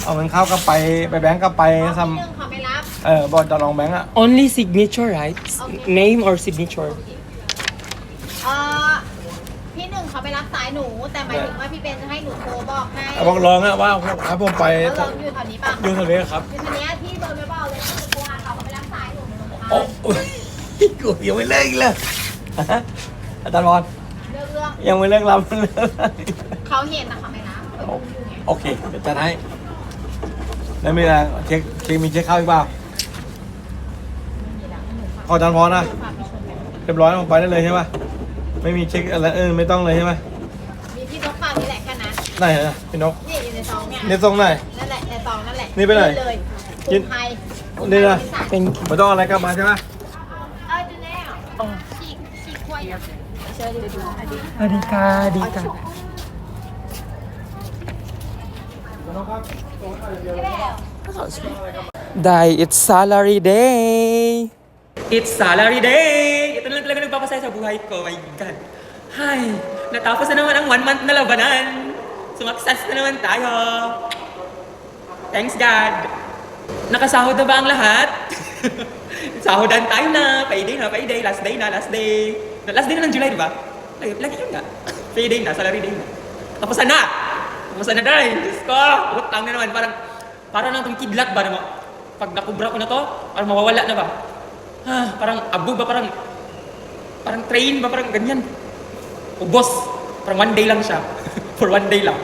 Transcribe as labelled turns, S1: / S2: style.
S1: เอาเงินเข้าก็ไปแบงก์ก็ไป
S2: พี่
S1: ท
S2: หนึ่งเขาไม่รับ
S1: ำบอกจะลองแบงก์อ่ะ
S3: Only signature, right?
S2: Okay.
S3: Name or signature?
S2: เอ่อพี่หนึ่งเขาไปรับสายหนู แต่หมายถึงว่าพี่เบนจะให้หนูโทรบอกให้
S1: บอกลองอะว่าครับผมไป
S2: แล้วเราอยู่แถวนี้ป่ะ
S1: อยู่ทะเลครับ
S2: อยู่แถวนี้พี่เบอร์ไม่บอกเลยหนูโทรหาเขาไปรับสายหนูหนู
S1: โอ้กูยังไม่เลิกอีกเลยอาจารย์บอล
S2: เรื่อง
S1: ยังไม่เลิกรับเลย
S2: เขาเห็นนะเขาไม่รับเขาดูอยู่ไง
S1: โอเคเดี๋ยวจัดให้แล้วมีอะไรเช็คมีเช็คเข้าอีกเปล่าขออาจารย์พรนะ
S2: ฝากไปชมกัน
S1: เรียบร้อยผมไปได้เลยใช่ไหมไม่มีเช็คอะไรไม่ต้องเลยใช่ไหม
S2: มีพี่นกฝากนี่แหละแค่นั้น
S1: ไหนนะพี่นก
S2: นี่อยู่ในซองเนี่ย
S1: นี่ตรงไหน
S2: นั่นแหละในซองนั่นแหละ
S1: นี่ไปไหน
S2: เลย
S1: กิ
S2: กิ
S1: น
S2: นไทย
S1: นี่นะ
S3: Thank you.
S1: ไม่ต้องอะไรกลับมาใช่ไหม
S2: ดูแล้วฉีกควายเชิญเลยดูอันนี้
S3: Adika, Adika. Dai, it's salary day! It's salary day! Ito na lang talaga nagpapasaya sa buhay ko. My God. Hay, natapos na naman ang 1 month na labanan. Sumakses na naman tayo. Thanks God. Nakasahod na ba ang lahat? Sahodan tayo na. Payday na, payday. Last day na, last day. Last day na ng July, di ba? Lagi yun nga. Payday na, salary day na. Tapusan na! Tapusan na dahil. Diyos ko! Utang na naman. Parang nang itong kidlat ba naman? Pag nakubra ko na to, parang mawawala na ba? Parang abo ba? Parang train ba? Parang ganyan. Ubos. Parang 1 day lang siya. For 1 day lang.